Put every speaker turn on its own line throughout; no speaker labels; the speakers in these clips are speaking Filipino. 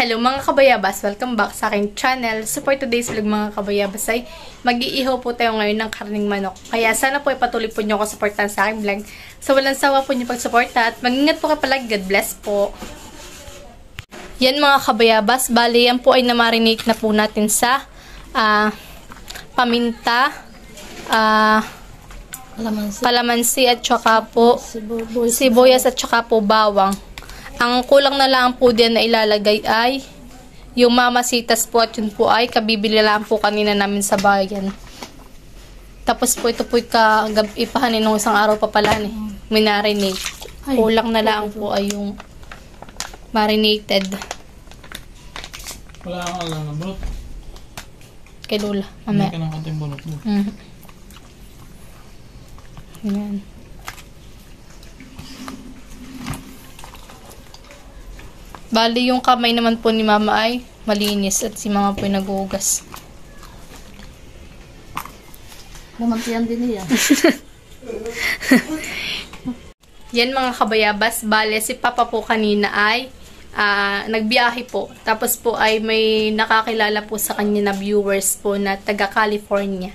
Hello mga kabayabas! Welcome back sa aking channel. So for today's vlog mga kabayabas ay mag-iihaw po tayo ngayon ng karning manok. Kaya sana po ay patuloy po nyo ako supportan sa aking vlog. So walang sawa po nyo pagsuporta at mag-ingat po kayo palagi. God bless po! Yan mga kabayabas, bali yan po ay namarinate na po natin sa paminta, kalamansi at saka po sibuyas at saka po bawang. Ang kulang na lang po din na ilalagay ay yung mamasitas po at yun po ay kabibili lang po kanina namin sa bayan. Tapos po ito po ipahanin ng isang araw pa pala ni minarinate. Kulang na lang po ay yung marinated.
Wala kang alam na bunot.
Kay Lola. Mamaya.
Hindi ka ng kanting bunot mo.
Ayan. Bali, yung kamay naman po ni Mama ay malinis at si Mama po ay naghugas.
Mamantiyan din niya.
Yan mga kabayabas, bali si Papa po kanina ay nagbiyahe po. Tapos po ay may nakakilala po sa kanya na viewers po na taga California.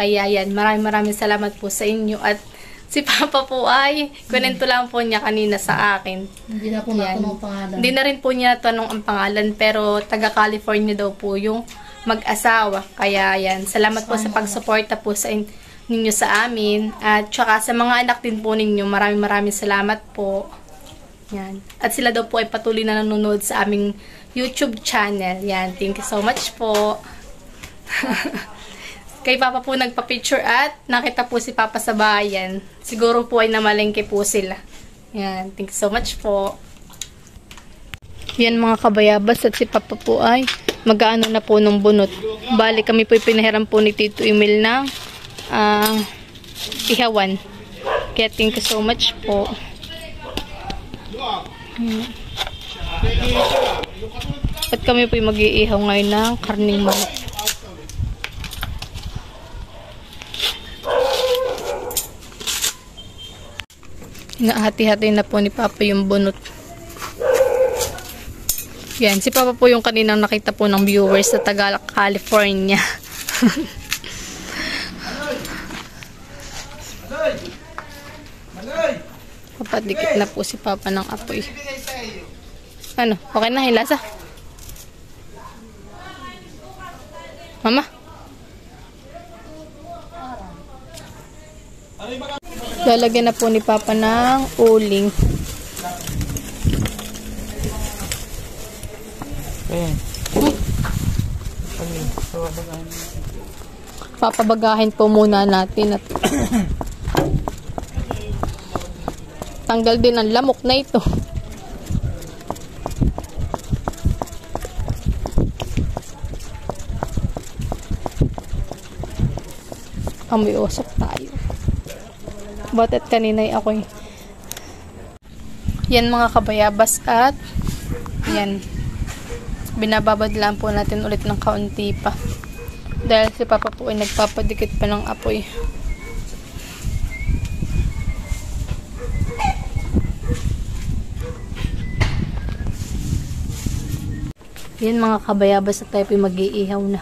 Kaya yan, maraming salamat po sa inyo. At si Papa po ay kunento lang po niya kanina sa akin.
Hindi na po natanong ang pangalan.
Hindi na rin po niya tanong ang pangalan, pero taga California daw po yung mag-asawa. Kaya yan, salamat po sa pagsuporta po sa ninyo sa amin. At saka sa mga anak din po ninyo, maraming salamat po. Yan. At sila daw po ay patuloy na nanonood sa aming YouTube channel. Yan, thank you so much po. Kay Papa po nagpa-picture at nakita po si Papa sa bayan. Siguro po ay namalengke po sila. Yan, thank you so much po. Yan mga kabayabas at si Papa po ay mag-aano na po ng bunot. Bali kami po pinahiram po ni Tito Emil ng ihawan. Kaya thank you so much po. At kami po mag-iihaw ngayon ng karning manok. Hati-hati na po ni Papa yung bunot. Yan, si Papa po yung kaninang nakita po ng viewers sa taga California. Papadikit na po si Papa ng apoy. Ano? Okay na, hilasa? Mama? Lalagyan na po ni Papa ng uling. Papabagahin po muna natin at tanggal din ang lamok na ito. Amoy usok tayo. Ba't at kanina ako'y yan mga kabayabas at yan binababad lang po natin ulit ng kaunti pa dahil si Papa po ay nagpapadikit pa ng apoy. Yan mga kabayabas at tayo po mag-iihaw na.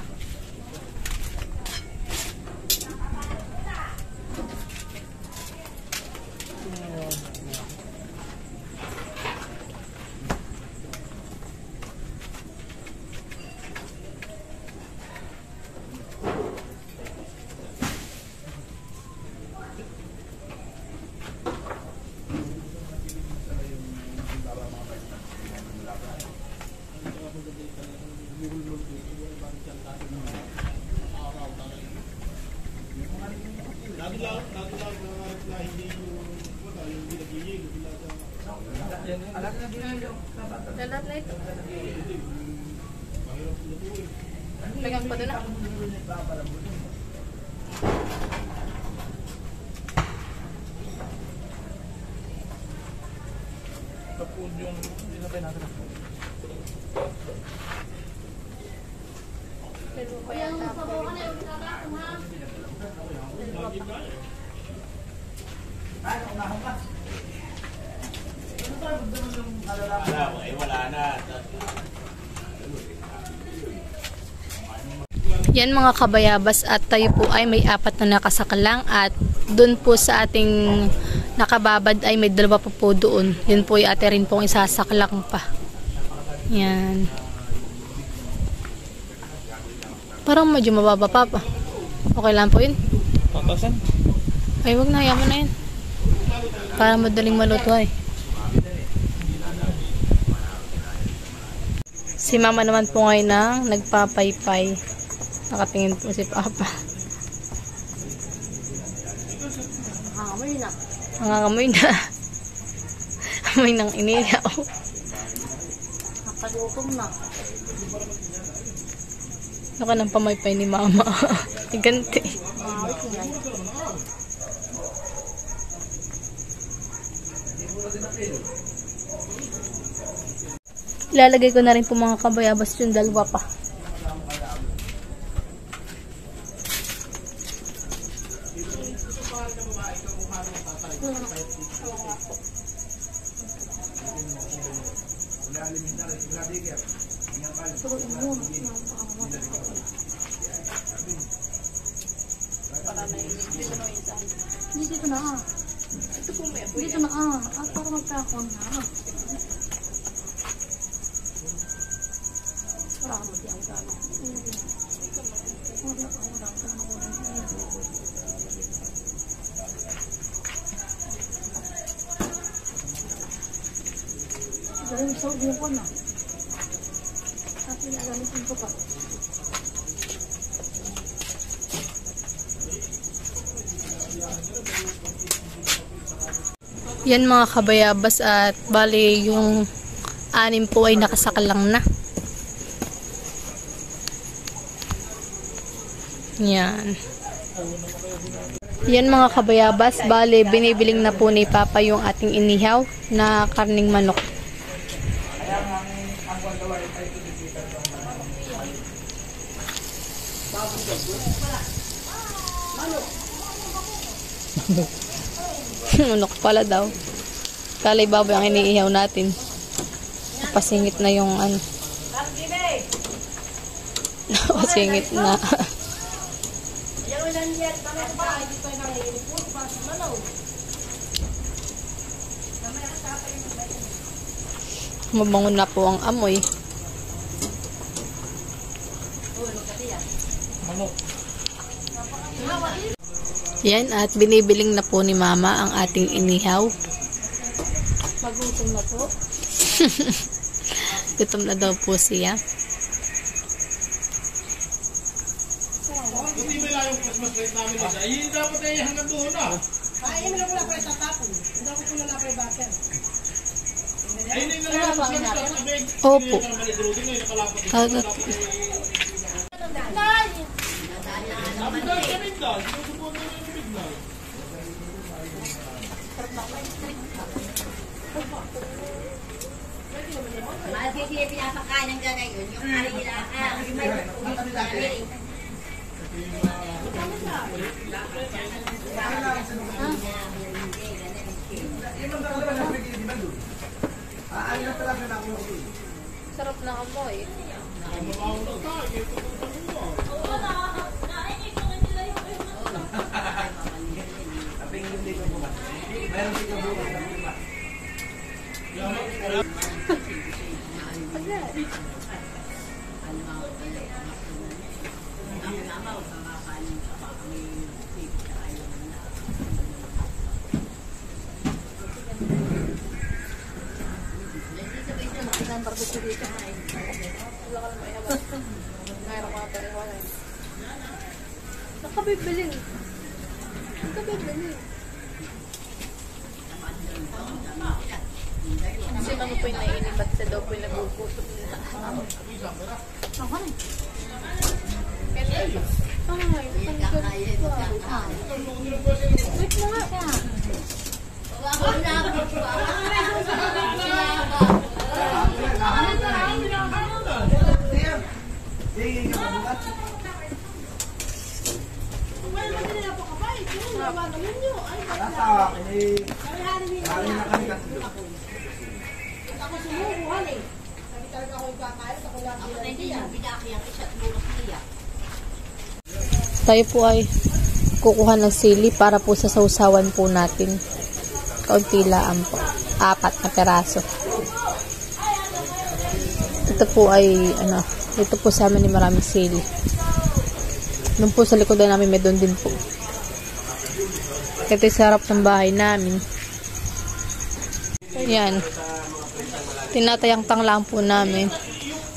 Lalat na ito. Pegang pa doon na.
Tapos yung dinapay natin.
Pero kaya tapos.
Wala na.
Yan mga kabayabas, at tayo po ay may 4 na nakasakalang, at doon po sa ating nakababad ay may 2 pa po doon. Yun po ay ate rin pong isasaklang pa. Yan. Parang medyo mababa pa. Okay lang po yun.
Patasan?
Ay, wag na. Yaman na yan. Para madaling maluto ay. Si mama naman po ngayon na nagpapaypay. Nakatingin po si papa.
Amoy na.
Nangangamoy na. Amoy ng inihaw.
Nakagutom na.
Ano ka ng pamaypay ni mama? Ganti.
Mawit na.
Ilalagay ko na rin po mga kabayabas yung 2 pa.
Dito na ah. Dito na ah. At para magkakon na. Para ka mag-iang gano'n. Galing sa ubi ko na. At ilagamitin ko pa.
Yan mga kabayabas, at bali yung 6 po ay nakasakalang na. Yan. Yan mga kabayabas, bali binibiling na po ni Papa yung ating inihaw na karning manok. Manok pala daw. Kalay baboy ang iniihaw natin. Napasingit na yung ano. Napasingit na. Mabango na po ang amoy.
Manok.
Yan, at binibiling na po ni Mama ang ating inihaw.
Magutom na po.
Gutom na daw po siya.
Hindi ba lang yung Christmas light namin isa? Ay, dapat ay hanggang doon na.
Ay, mo lang pala tatapon. Hindi ko na lang pala bakit.
Ay, hindi na lang sa abeg.
Opo. Kagat.
Kasi pinapakain ng ganayon, yung arilaan, yung may
Sarap na amoy. Nakabibilin. Kasi naman po yung nainip at sa daw po yung nagugutom na.
Wait mo nga.
Ako sumubuhan eh. Sabi talaga ako yung kakain, ako lang
Ako na hindi yan. Binaki ang isa't murok niya.
Tayo po ay kukuha ng sili para po sa sausawan po natin. Kaunti lang po. 4 na peraso. Ito po ay, dito po sa amin ni maraming sili. Doon po sa likod namin may doon din po. Ito yung sarap ng bahay namin. Yan. Tinatayang-tang lang po namin.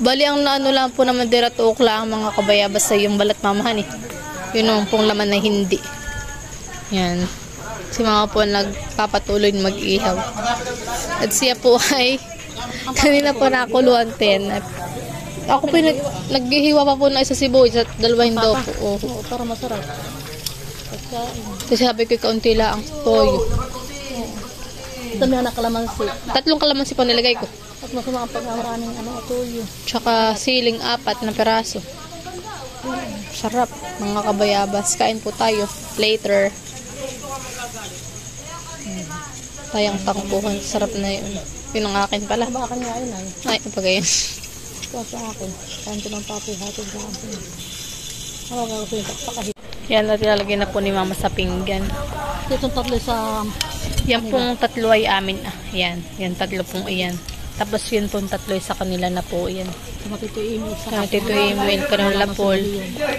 Bali, ang naano lang po naman diratuok lang mga kabayabas sa yung balat mamahan eh. Yun naman pong laman na hindi. Yan. Si mama po nagpapatuloy mag-ihaw. At siya po ay kanina po nakuluan 10. Ako po naghihiwa pa po na isa sibuyas at 2 daw po.
Oo, para masarap.
Kasi sabi ko kaunti lang ang toyo.
Dami na kalamansi.
3 kalamansi po nilagay ko.
At masama ang pag-awaraming tuyo.
Tsaka siling 4 na peraso. Sarap, mga kabayabas. Kain po tayo later. Tayang tangpuhan. Sarap na yun. Yun ang akin pala.
Baka nga yun ay.
Ay, pagayon.
Ito sa akin. Kain ko ng papi. Hatid na akin. Ako nga gusto yung pakahit.
Yan, natin na po ni mama sa pinggan.
Itong 3 sa...
Yan pong 3 ay amin. Yan. Yan 3 pong iyan. Tapos yun pong 3 sa kanila na po. Yan.
Matito email sa
Tito email kanila po.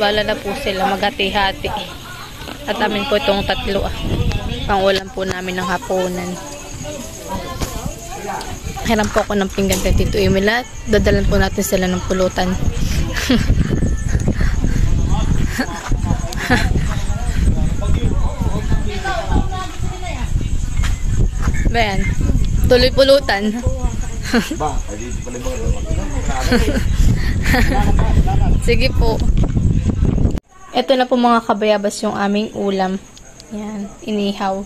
Bala na po sila maghati-hati. At amin po itong 3. Pang-ulam po namin ng hapunan. Hiram po ako ng pinggan kay Tito Emil at dadalan po natin sila ng pulutan. Ben, tuloy pulutan. Sige po. Ito na po mga kabayabas yung aming ulam. Yan, inihaw.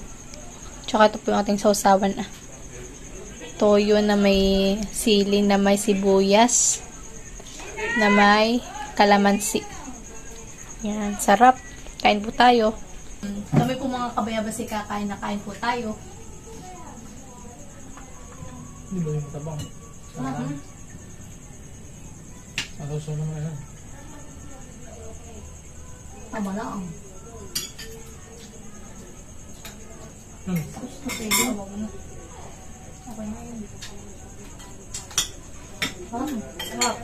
Tsaka ito po yung ating sausawan. Toyo na may sili, na may sibuyas, na may kalamansi. Yan, sarap. Kain po tayo. Kami po mga kabayabas kakain na kain po tayo.
Hindi ba yung matabang? Ano sa naman yan?
Tama lang. Gusto ko yun. Okay na yun.
Sarap.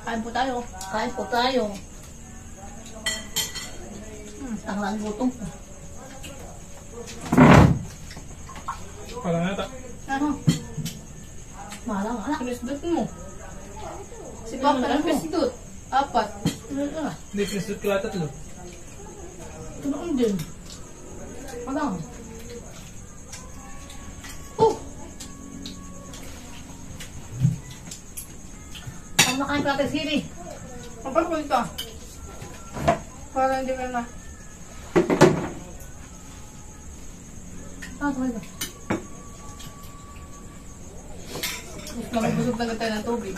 Kain po tayo.
Kain po tayo. Tanglang gutom po.
Pala nga ta.
Ano?
Malang anak.
Pinisdot mo. Si Papa lang pinisdot. 4.
Hindi, pinisdot ko lahat 3.
Tunoon din. Malang. Oh! Ang nakain ko natin sili.
Kapag po ito. Para hindi ka na.
Talaga.
Magbusog na tayo ng tubig.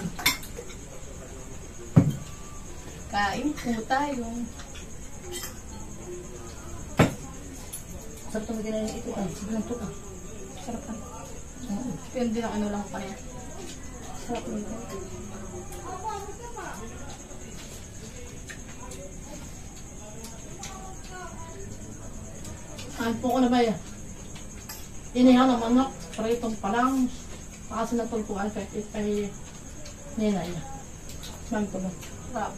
Kain po tayo.
Sarap itong ginayin ito. Siglang ito ka.
Sarap na. Yun din ang ano lang pa niya.
Sarap nito. Kain po ko na ba yan? Inihaw ng manok. Pritong palang. Kasi natulpuan kay ninay. Saan ko ba?
Sarap.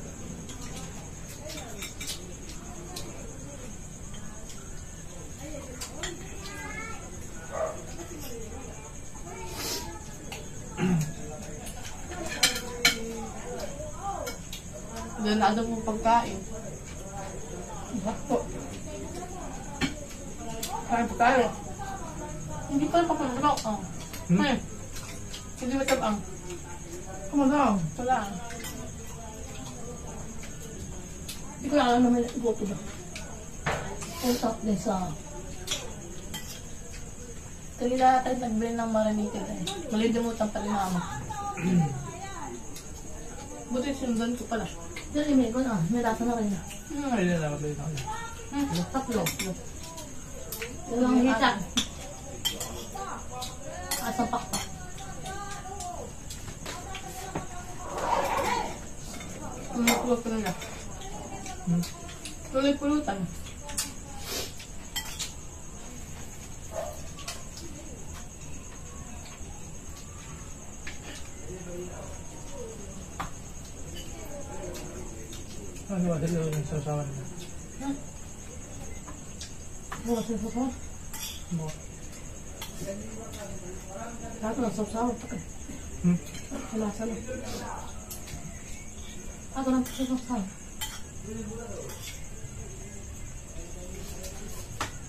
Doon na po pagkain.
Bakto.
Kain po tayo. Hindi pa rin papalag. Oh. Ay. Hindi matabang.
Kumalang.
Wala.
Hindi ko alam naman iboto ba. Utak din sa...
Kanila tayo nagbili ng maranitin eh. Malilimutan pa rin mama. Buti sundan ko pala.
Dali, may ko na. May lasa na rin na.
Hindi na naman tayo.
Tatlo. Dalawang hita. Asang pakpak.
Tumakulog ko nila.
Tuloy pulutan.
Ano ba? Dali yung sasawan niya.
Bukas yung sasaw.
Mo.
Lahat ng sasaw. Wala sana. Ako lang sa sasaw.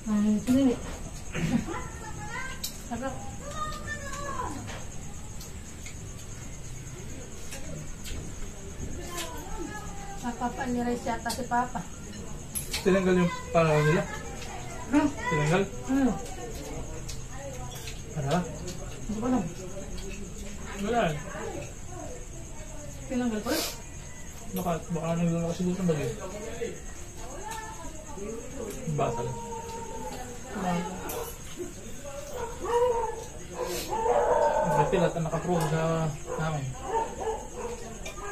Ay, sinili. Sarap. Napapaniray yata si Papa.
Tinanggal yung pangalan nila. Tinanggal?
Ano?
Ano?
Hindi ko alam.
Wala.
Tinanggal ko rin.
Baka naglalaki siguro ng bagay. Basal. May pilat na nakaprove sa namin.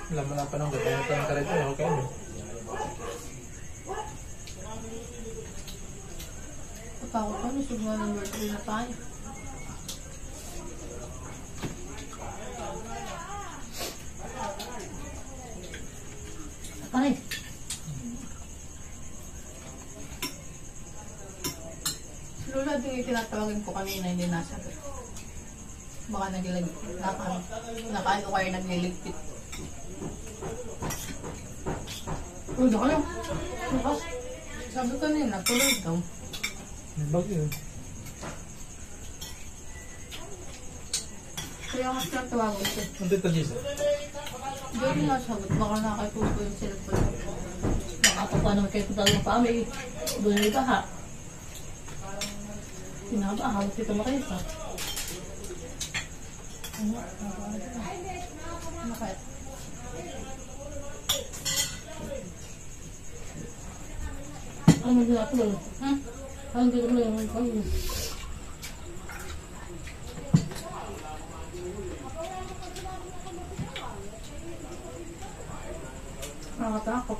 Wala mo na pa nung gata. Ito ang karito. Okay mo.
Patakot pa, nasugawa ng birthday na tayo. Patay. Si Lola din yung tinatawagan ko kanina, hindi nasagot. Baka nakaano kayo nagliligpit. Uy, na kayo. Bukas. Sabi ko nila, tuloy daw.
May bagay.
Kaya mas tinatawagan ko.
Ang tita Gisa.
Hindi rin nasagot. Baka nakatuto yung cellphone. Nakatapa naman kayo kung talagang pa. May doon yung baha. Pinaba, halos ito makita. Ano kaya? Ano hindi natin lang? Ano hindi naman lang? Ano? Nakakatakot.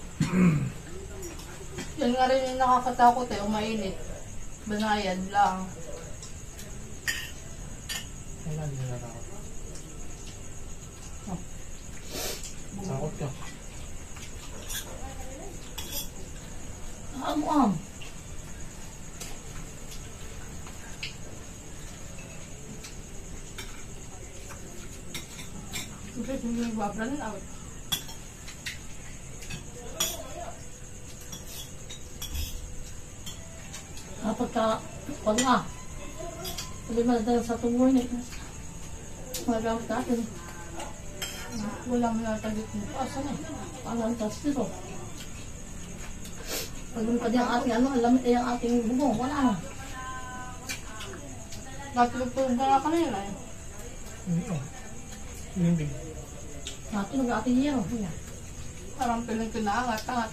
Yan nga rin yung nakakatakot eh, umainit. Banayan lang.
Wala, hindi na natakot. Takot ka.
Am. Siyempre, hindi nagbabrand out. Kapag ka, pag nga, sabi madadala sa tubuhin eh. Magamit natin. Walang natagit mo. Asan eh? Ang tas dito. Pag pa din ang ating ano, alam eh ang ating bubong. Wala na. Natulog na nga kanila eh.
Limbing.
Natulog ang ating hero. Parang pilang kinaangat-angat.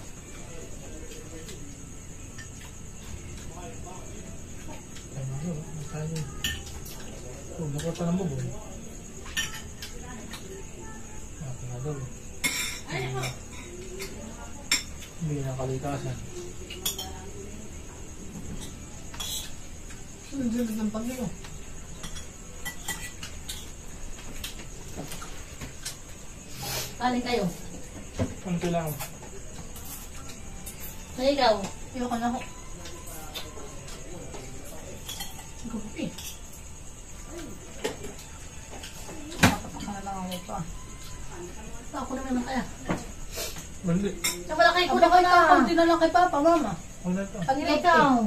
Oh, nakota ng bubong. Daw. Hindi na kalikasan.
Sunod ng pagyo. Kaling kayo.
Ano kailangan?
Sa ikaw. Ayoko na ako. Gupi. Nakapaka na lang ako pa. Ako naman na kaya.
Mali.
Sa malaki ko na kaya. Kunti na lang kay Papa, Mama.
Ano ito?
Ang ikaw.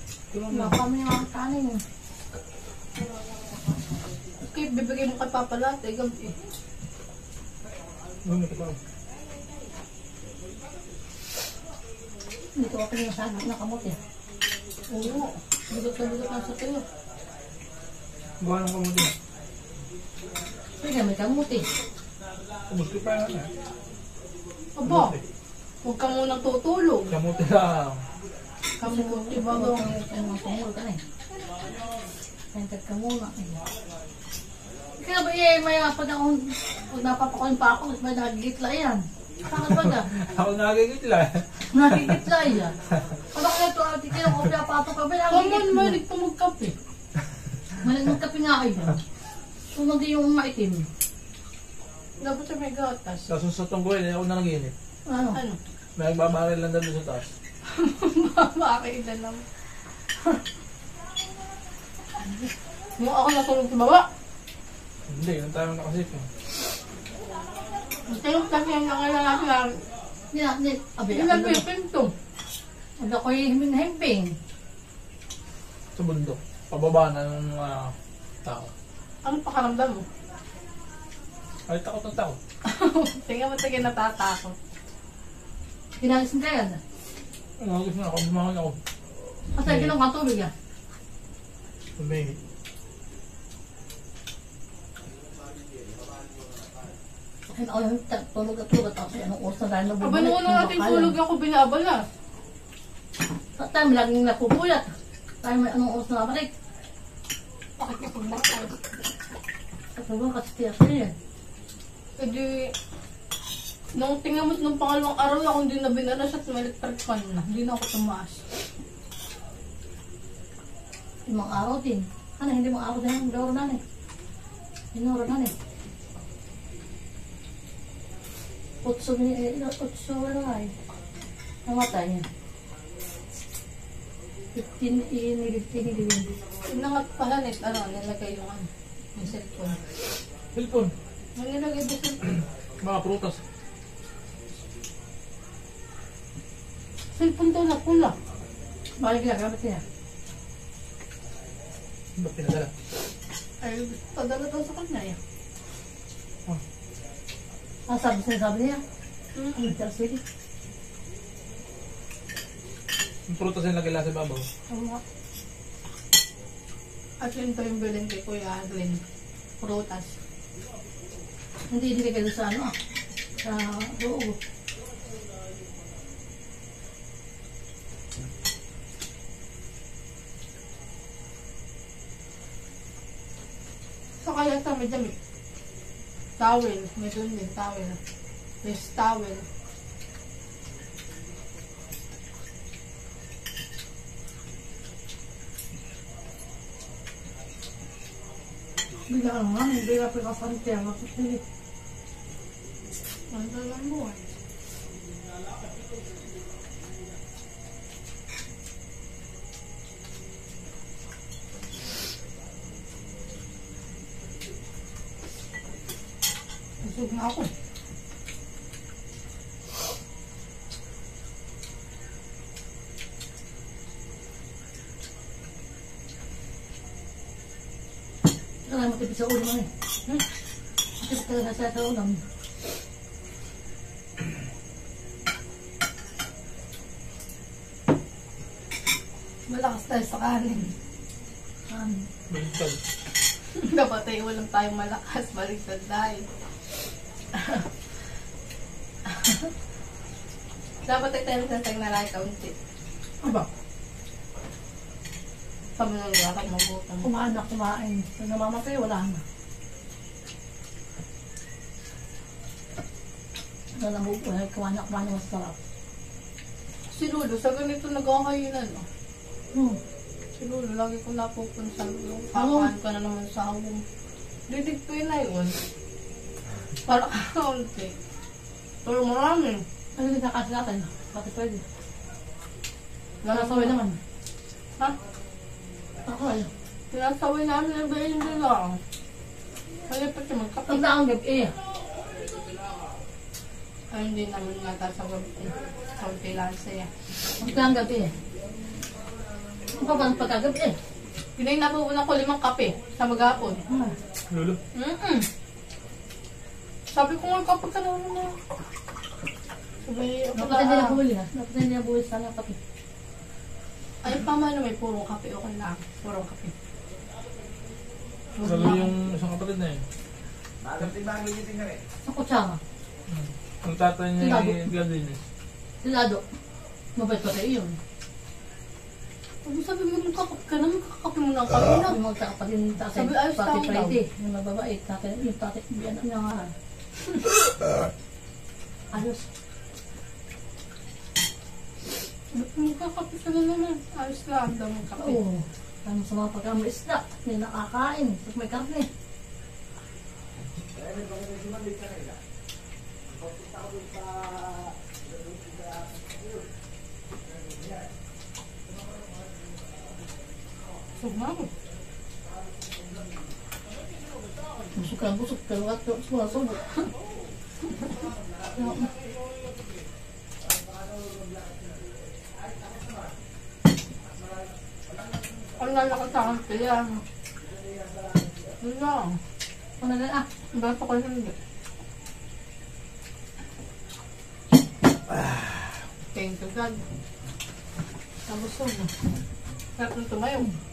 Ito lang na.
Kami ang kanin. Okay, bibigay mo kay Papa lahat eh. Gabi.
Ano ito ba?
Dito ako yung sagot na kamot eh. Oo. Bigot na sa tuyo.
Buwan ng kamuti.
Sige, may kamot eh.
Kumusti pa yan eh.
Aba, huwag ka munang tutulog.
Kamuti lang.
Kamuti ba daw? Tumul ka na eh. Sentad ka muna. Kaya ba may pag napapakuin pa ako, may nagigitla yan. Bakit ba na?
Ako nagigitla.
Nakikitla yan. Ano kaya ito ate kayo ko pinapato ka ba?
Kaman, malig pa magkape.
Malig magkape nga kayo. Sunod yung maitim.
Dapat siya may gatas.
Tapos sa tungguin, ako na naginip.
Ano?
Ano?
May nagbabaril lang doon sa taas.
Bakit na naman? Yung ako natulog sa baba.
Hindi, yun tayo nakasip.
Gusto yung kasi yung mga lalaki lang.
Hindi. Abi,
Hindi na pinto.
Ano ko yung himping.
Sa bundok. Pababa na ng tao.
Ano pakaramdam mo?
Ay, takot na takot.
Tingnan mo tingin natatakot.
Pinalis ka yan.
Ano, gusto na ako, bumangon ako.
Kasi ginong katulog yan.
Lumingi.
Kasi ako yung tulog at tulog. Tapos anong oras na dahil
Aba
nabubalik.
noon ang ating tulog ako binabalas.
At tayo laging napupuyat. Tayo may anong oras na nabalik.
Bakit ka pagmakal?
At sabang kasi tiyak na yan.
E di, nung tingnan mo nung pangalawang araw na kung di na binalas at may electric fan na. Hindi na ako tumaas.
Limang araw din. Ano, hindi mga araw din ang gawin na eh. Inura na eh. Utso wala nga eh. Namatay niya. 15
Inangat pala net, ano, nilagay yung ano, yung cellphone.
Cellphone.
May nilagay yung cellphone.
Mga prutas.
Cellphone daw na pula.
Balik ginagamit niya.
Ba't pinadala?
Ay, padala daw sa kanya eh.
Sabi niya.
Mm-hmm.
Sige.
Yung prutas yung lagay lang sa babaw.
Tama. At yun to yung bilhin kay Kuya Glenn. Prutas.
Hindi kayo sa ano ah. Sa loob.
So kaya ito may damit. Towel. May doon din towel. Yes, towel.
Bigla ka naman. Bigla pa ka pantaya. Mapapili.
Ano lang mo eh. Busog na ako.
Kaya matipid sa ulam eh. Matipid talaga siya sa ulam.
Malakas tayo sa kanin.
Baliktad.
Dapat ay walang tayong malakas. Baliktad tayo. Dapat ay tayo na lang kaunti.
Aba,
Kami nang lakad magutom.
kumain. Pag namamatay, wala na. Ano na bubuhay, kumain na mas sarap.
Si Lolo, sa ganito nagkakainan.
Hmm.
Si Lolo, lagi ko napupunta.
Hawong?
Kakaan ka na naman sa hawong. Didigpin na yun. Para kaunti. Pero marami.
Ano yung nakasi natin? Bakit pwede?
Sinasaway
naman.
Ha?
Ako ay.
Sinasaway namin ang bayan nila. Kaya pa siya magkape.
Ang daang gabi eh.
Ay, hindi naman natasawag. Kaunti lang siya.
Ang daang gabi eh. Ang pabang pagkagabi eh.
Pinay napupunan ko 5 kape sa maghapon.
Hmm.
Lolo.
Sabi ko nga kapag ka naman na. Sabi ako
Dapat hindi na
na.
buhuli ha. Dapat hindi na buhuli sana kape.
Ay, paano may purong kape? Okay lang. Purong kape.
Lalo yung isang kapatid na yun.
Sa kutsara.
Ang tatay niya yung Gardines.
Silado. Mabait pa kayo yun.
Sabi mo, magkakape ka naman. Kakakape mo ng kape na.
Yung magkakapag yung tatay.
Sabi, ayos
Pati
tao daw.
Friday. Yung mababait. Yung tatay. Biyan niya nga. Ayos.
Magkakape ka na naman. Ayos lang daw ng kape.
Oo. Ano sa mga pagkamay isda. Hindi nakakain. Pag may karne.
Sumaw.
Busog ka, busog ka. At sumasubok.
Ang lalakad sa akin kaya. Yun lang.
Ano na ah?
Bato ko hindi. Thank you God. Tapos yun. Sarap na tumayo.